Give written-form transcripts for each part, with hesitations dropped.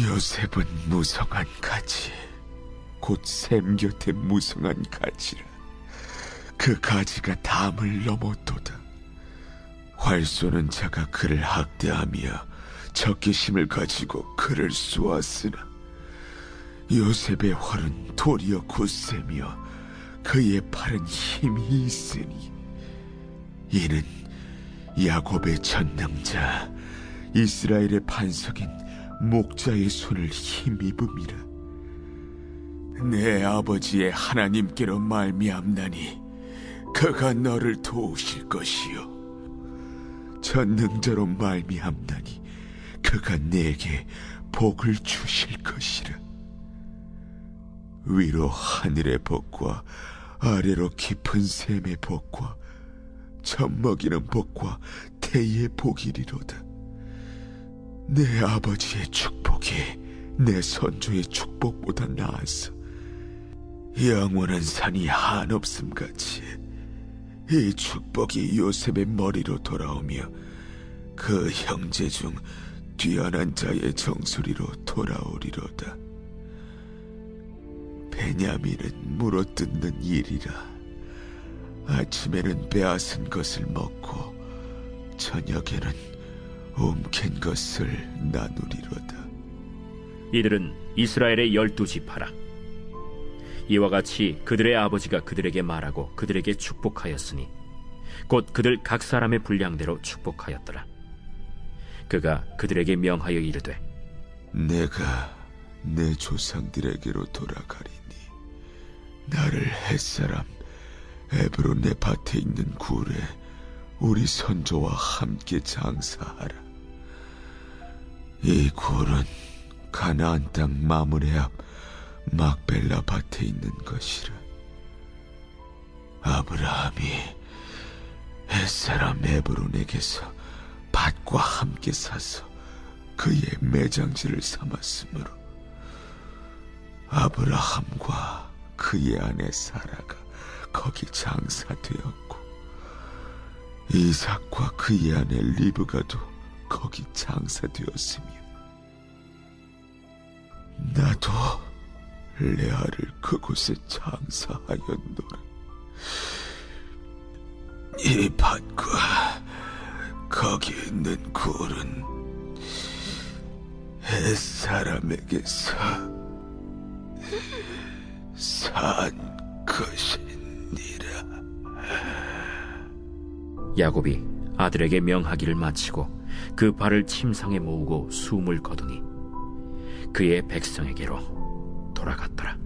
요셉은 무성한 가지, 곧 샘 곁에 무성한 가지라. 그 가지가 담을 넘었도다. 활 쏘는 자가 그를 학대하며 적개심을 가지고 그를 쏘았으나 요셉의 활은 도리어 굳세며 그의 팔은 힘이 있으니 이는 야곱의 전능자 이스라엘의 반석인 목자의 손을 힘입음이라. 내 아버지의 하나님께로 말미암나니 그가 너를 도우실 것이요 전능자로 말미암나니 그가 내게 복을 주실 것이라. 위로 하늘의 복과 아래로 깊은 샘의 복과 젖먹이는 복과 태의 복이리로다. 내 아버지의 축복이 내 선조의 축복보다 나아서 영원한 산이 한없음같이 이 축복이 요셉의 머리로 돌아오며 그 형제 중 뛰어난 자의 정수리로 돌아오리로다. 베냐민은 물어뜯는 일이라. 아침에는 빼앗은 것을 먹고 저녁에는 움킨 것을 나누리로다. 이들은 이스라엘의 12지파라. 이와 같이 그들의 아버지가 그들에게 말하고 그들에게 축복하였으니 곧 그들 각 사람의 분량대로 축복하였더라. 그가 그들에게 명하여 이르되 내가 내 조상들에게로 돌아가리니 나를 햇사람 에브론의 밭에 있는 굴에 우리 선조와 함께 장사하라. 이 굴은 가나안 땅 마므레 앞 막벨라 밭에 있는 것이라. 아브라함이 햇사람 에브론에게서 밭과 함께 사서 그의 매장지를 삼았으므로 아브라함과 그의 아내 사라가 거기 장사되었고 이삭과 그의 아내 리브가도 거기 장사되었으며 나도 레아를 그곳에 장사하였노라. 이 밭과 거기 있는 굴은 햇사람에게서 산 것이니라. 야곱이 아들에게 명하기를 마치고 그 발을 침상에 모으고 숨을 거두니 그의 백성에게로 돌아갔더라.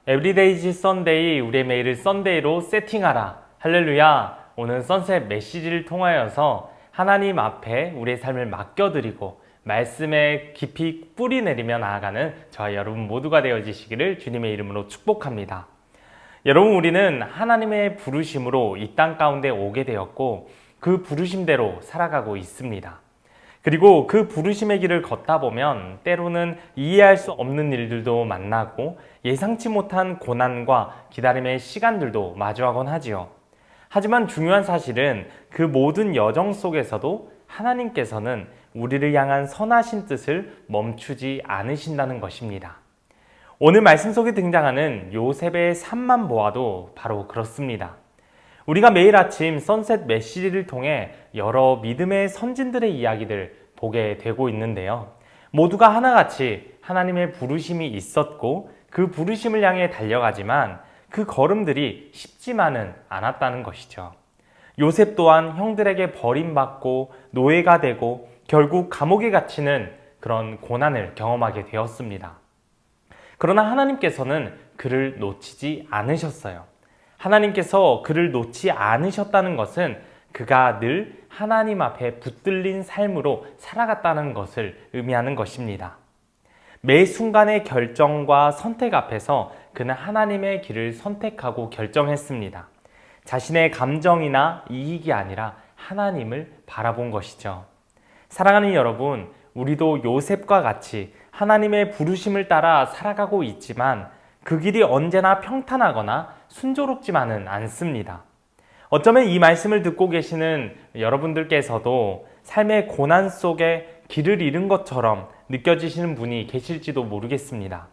에브리데이즈 썬데이, 우리의 매일을 썬데이로 세팅하라. 할렐루야. 오늘 선셋 메시지를 통하여서 하나님 앞에 우리의 삶을 맡겨드리고 말씀에 깊이 뿌리 내리며 나아가는 저와 여러분 모두가 되어지시기를 주님의 이름으로 축복합니다. 여러분, 우리는 하나님의 부르심으로 이 땅 가운데 오게 되었고 그 부르심대로 살아가고 있습니다. 그리고 그 부르심의 길을 걷다 보면 때로는 이해할 수 없는 일들도 만나고 예상치 못한 고난과 기다림의 시간들도 마주하곤 하지요. 하지만 중요한 사실은 그 모든 여정 속에서도 하나님께서는 우리를 향한 선하신 뜻을 멈추지 않으신다는 것입니다. 오늘 말씀 속에 등장하는 요셉의 삶만 보아도 바로 그렇습니다. 우리가 매일 아침 선셋 메시지를 통해 여러 믿음의 선진들의 이야기들 보게 되고 있는데요. 모두가 하나같이 하나님의 부르심이 있었고 그 부르심을 향해 달려가지만 그 걸음들이 쉽지만은 않았다는 것이죠. 요셉 또한 형들에게 버림받고 노예가 되고 결국 감옥에 갇히는 그런 고난을 경험하게 되었습니다. 그러나 하나님께서는 그를 놓치지 않으셨어요. 하나님께서 그를 놓지 않으셨다는 것은 그가 늘 하나님 앞에 붙들린 삶으로 살아갔다는 것을 의미하는 것입니다. 매 순간의 결정과 선택 앞에서 그는 하나님의 길을 선택하고 결정했습니다. 자신의 감정이나 이익이 아니라 하나님을 바라본 것이죠. 사랑하는 여러분, 우리도 요셉과 같이 하나님의 부르심을 따라 살아가고 있지만 그 길이 언제나 평탄하거나 순조롭지만은 않습니다. 어쩌면 이 말씀을 듣고 계시는 여러분들께서도 삶의 고난 속에 길을 잃은 것처럼 느껴지시는 분이 계실지도 모르겠습니다.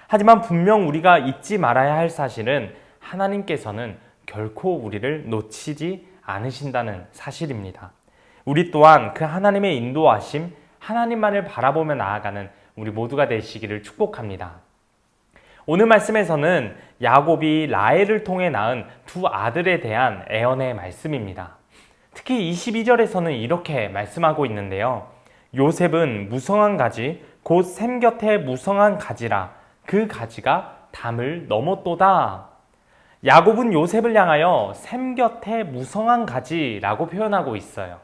하지만 분명 우리가 잊지 말아야 할 사실은 하나님께서는 결코 우리를 놓치지 않으신다는 사실입니다. 우리 또한 그 하나님의 인도하심, 하나님만을 바라보며 나아가는 우리 모두가 되시기를 축복합니다. 오늘 말씀에서는 야곱이 라헬을 통해 낳은 두 아들에 대한 애언의 말씀입니다. 특히 22절에서는 이렇게 말씀하고 있는데요. 요셉은 무성한 가지, 곧 샘 곁에 무성한 가지라. 그 가지가 담을 넘었도다. 야곱은 요셉을 향하여 샘 곁에 무성한 가지라고 표현하고 있어요.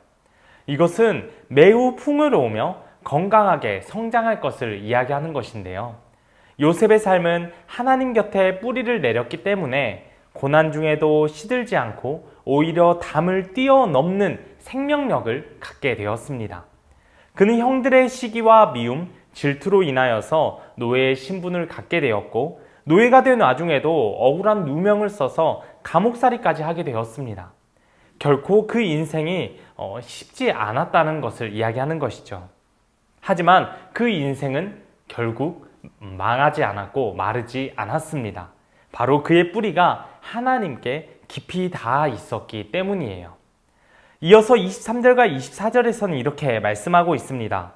이것은 매우 풍요로우며 건강하게 성장할 것을 이야기하는 것인데요. 요셉의 삶은 하나님 곁에 뿌리를 내렸기 때문에 고난 중에도 시들지 않고 오히려 담을 뛰어넘는 생명력을 갖게 되었습니다. 그는 형들의 시기와 미움, 질투로 인하여서 노예의 신분을 갖게 되었고 노예가 된 와중에도 억울한 누명을 써서 감옥살이까지 하게 되었습니다. 결코 그 인생이 쉽지 않았다는 것을 이야기하는 것이죠. 하지만 그 인생은 결국 망하지 않았고 마르지 않았습니다. 바로 그의 뿌리가 하나님께 깊이 닿아 있었기 때문이에요. 이어서 23절과 24절에서는 이렇게 말씀하고 있습니다.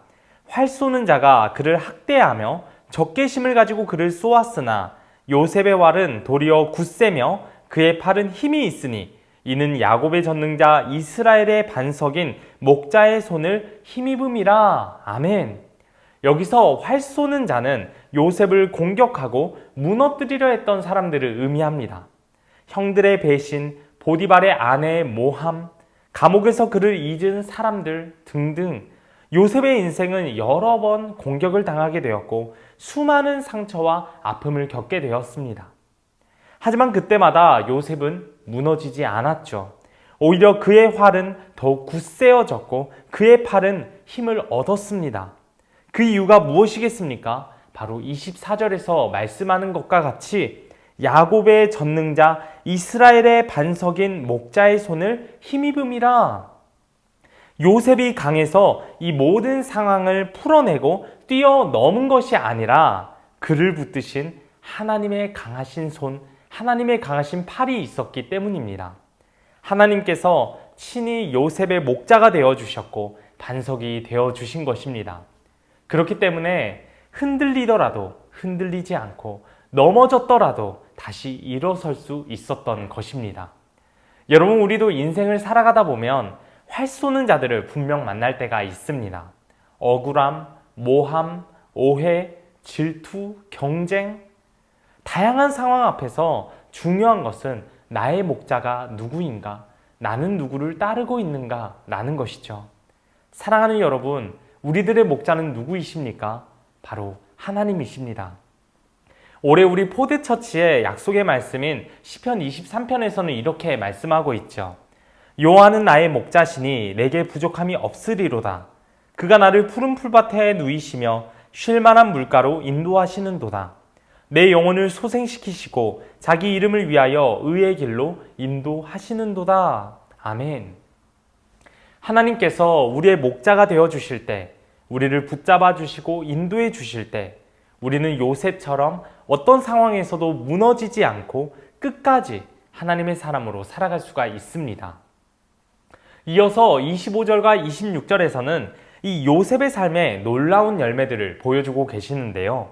활 쏘는 자가 그를 학대하며 적개심을 가지고 그를 쏘았으나 요셉의 활은 도리어 굳세며 그의 팔은 힘이 있으니 이는 야곱의 전능자 이스라엘의 반석인 목자의 손을 힘입음이라. 아멘. 여기서 활 쏘는 자는 요셉을 공격하고 무너뜨리려 했던 사람들을 의미합니다. 형들의 배신, 보디발의 아내의 모함, 감옥에서 그를 잊은 사람들 등등 요셉의 인생은 여러 번 공격을 당하게 되었고 수많은 상처와 아픔을 겪게 되었습니다. 하지만 그때마다 요셉은 무너지지 않았죠. 오히려 그의 활은 더욱 굳세어졌고 그의 팔은 힘을 얻었습니다. 그 이유가 무엇이겠습니까? 바로 24절에서 말씀하는 것과 같이 야곱의 전능자 이스라엘의 반석인 목자의 손을 힘입음이라. 요셉이 강해서 이 모든 상황을 풀어내고 뛰어넘은 것이 아니라 그를 붙드신 하나님의 강하신 손, 하나님의 강하신 팔이 있었기 때문입니다. 하나님께서 친히 요셉의 목자가 되어주셨고 반석이 되어주신 것입니다. 그렇기 때문에 흔들리더라도 흔들리지 않고 넘어졌더라도 다시 일어설 수 있었던 것입니다. 여러분, 우리도 인생을 살아가다 보면 활 쏘는 자들을 분명 만날 때가 있습니다. 억울함, 모함, 오해, 질투, 경쟁, 다양한 상황 앞에서 중요한 것은 나의 목자가 누구인가, 나는 누구를 따르고 있는가 라는 것이죠. 사랑하는 여러분, 우리들의 목자는 누구이십니까? 바로 하나님이십니다. 올해 우리 포대처치의 약속의 말씀인 시편 23편에서는 이렇게 말씀하고 있죠. 여호와는 나의 목자시니 내게 부족함이 없으리로다. 그가 나를 푸른 풀밭에 누이시며 쉴만한 물가로 인도하시는도다. 내 영혼을 소생시키시고 자기 이름을 위하여 의의 길로 인도하시는도다. 아멘. 하나님께서 우리의 목자가 되어 주실 때, 우리를 붙잡아 주시고 인도해 주실 때 우리는 요셉처럼 어떤 상황에서도 무너지지 않고 끝까지 하나님의 사람으로 살아갈 수가 있습니다. 이어서 25절과 26절에서는 이 요셉의 삶의 놀라운 열매들을 보여주고 계시는데요.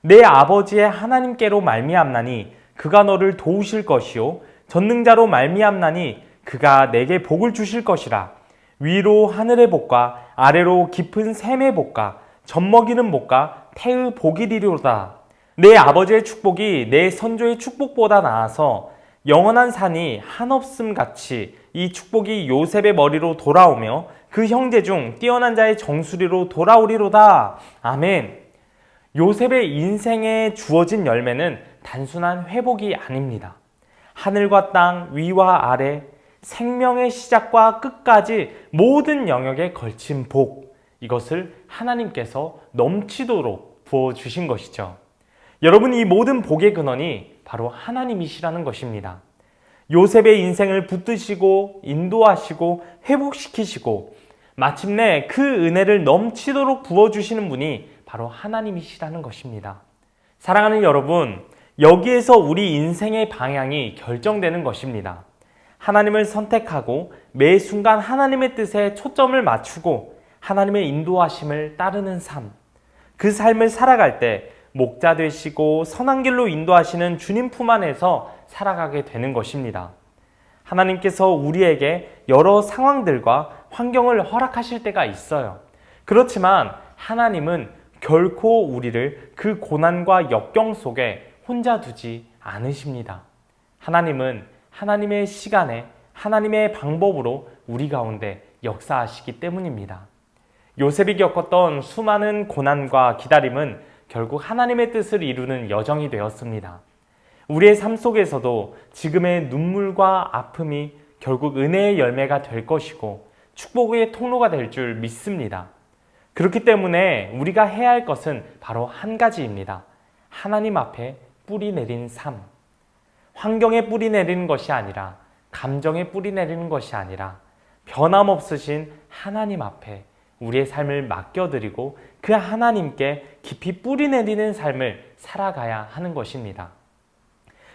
내 아버지의 하나님께로 말미암나니 그가 너를 도우실 것이요 전능자로 말미암나니 그가 내게 복을 주실 것이라. 위로 하늘의 복과 아래로 깊은 샘의 복과 젖먹이는 복과 태의 복이리로다. 내 아버지의 축복이 내 선조의 축복보다 나아서 영원한 산이 한없음 같이 이 축복이 요셉의 머리로 돌아오며 그 형제 중 뛰어난 자의 정수리로 돌아오리로다. 아멘. 요셉의 인생에 주어진 열매는 단순한 회복이 아닙니다. 하늘과 땅, 위와 아래, 생명의 시작과 끝까지 모든 영역에 걸친 복, 이것을 하나님께서 넘치도록 부어주신 것이죠. 여러분, 이 모든 복의 근원이 바로 하나님이시라는 것입니다. 요셉의 인생을 붙드시고 인도하시고 회복시키시고 마침내 그 은혜를 넘치도록 부어주시는 분이 바로 하나님이시라는 것입니다. 사랑하는 여러분, 여기에서 우리 인생의 방향이 결정되는 것입니다. 하나님을 선택하고 매 순간 하나님의 뜻에 초점을 맞추고 하나님의 인도하심을 따르는 삶, 그 삶을 살아갈 때 목자 되시고 선한 길로 인도하시는 주님 품 안에서 살아가게 되는 것입니다. 하나님께서 우리에게 여러 상황들과 환경을 허락하실 때가 있어요. 그렇지만 하나님은 결코 우리를 그 고난과 역경 속에 혼자 두지 않으십니다. 하나님은 하나님의 시간에 하나님의 방법으로 우리 가운데 역사하시기 때문입니다. 요셉이 겪었던 수많은 고난과 기다림은 결국 하나님의 뜻을 이루는 여정이 되었습니다. 우리의 삶 속에서도 지금의 눈물과 아픔이 결국 은혜의 열매가 될 것이고 축복의 통로가 될 줄 믿습니다. 그렇기 때문에 우리가 해야 할 것은 바로 한 가지입니다. 하나님 앞에 뿌리 내린 삶. 환경에 뿌리 내리는 것이 아니라, 감정에 뿌리 내리는 것이 아니라 변함없으신 하나님 앞에 우리의 삶을 맡겨드리고 그 하나님께 깊이 뿌리 내리는 삶을 살아가야 하는 것입니다.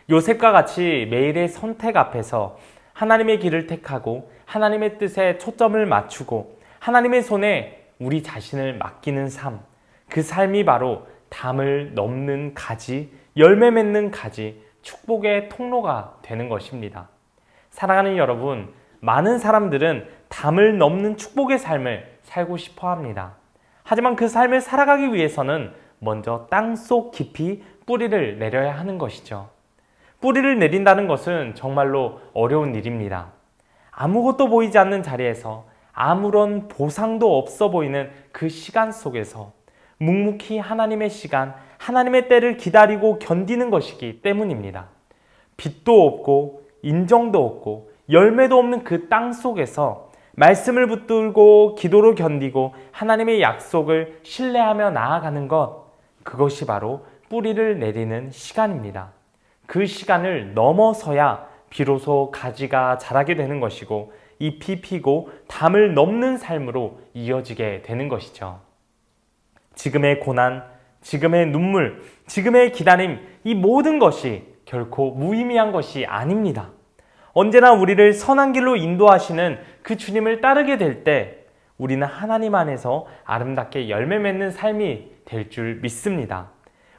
요셉과 같이 매일의 선택 앞에서 하나님의 길을 택하고 하나님의 뜻에 초점을 맞추고 하나님의 손에 우리 자신을 맡기는 삶, 그 삶이 바로 담을 넘는 가지, 열매 맺는 가지, 축복의 통로가 되는 것입니다. 사랑하는 여러분, 많은 사람들은 담을 넘는 축복의 삶을 살고 싶어 합니다. 하지만 그 삶을 살아가기 위해서는 먼저 땅속 깊이 뿌리를 내려야 하는 것이죠. 뿌리를 내린다는 것은 정말로 어려운 일입니다. 아무것도 보이지 않는 자리에서 아무런 보상도 없어 보이는 그 시간 속에서 묵묵히 하나님의 시간, 하나님의 때를 기다리고 견디는 것이기 때문입니다. 빛도 없고 인정도 없고 열매도 없는 그 땅 속에서 말씀을 붙들고 기도로 견디고 하나님의 약속을 신뢰하며 나아가는 것, 그것이 바로 뿌리를 내리는 시간입니다. 그 시간을 넘어서야 비로소 가지가 자라게 되는 것이고 잎이 피고 담을 넘는 삶으로 이어지게 되는 것이죠. 지금의 고난, 지금의 눈물, 지금의 기다림, 이 모든 것이 결코 무의미한 것이 아닙니다. 언제나 우리를 선한 길로 인도하시는 그 주님을 따르게 될 때 우리는 하나님 안에서 아름답게 열매 맺는 삶이 될 줄 믿습니다.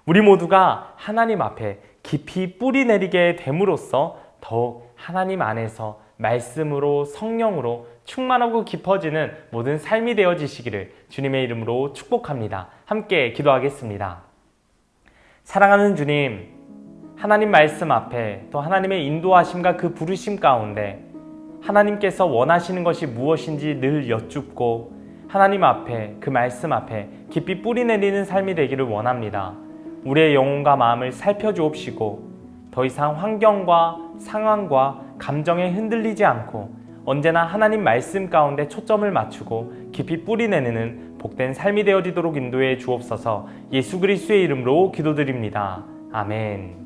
우리 모두가 하나님 앞에 깊이 뿌리 내리게 됨으로써 더욱 하나님 안에서 말씀으로 성령으로 충만하고 깊어지는 모든 삶이 되어지시기를 주님의 이름으로 축복합니다. 함께 기도하겠습니다. 사랑하는 주님, 하나님 말씀 앞에 또 하나님의 인도하심과 그 부르심 가운데 하나님께서 원하시는 것이 무엇인지 늘 여쭙고 하나님 앞에 그 말씀 앞에 깊이 뿌리 내리는 삶이 되기를 원합니다. 우리의 영혼과 마음을 살펴주옵시고 더 이상 환경과 상황과 감정에 흔들리지 않고 언제나 하나님 말씀 가운데 초점을 맞추고 깊이 뿌리 내리는 복된 삶이 되어지도록 인도해 주옵소서. 예수 그리스도의 이름으로 기도드립니다. 아멘.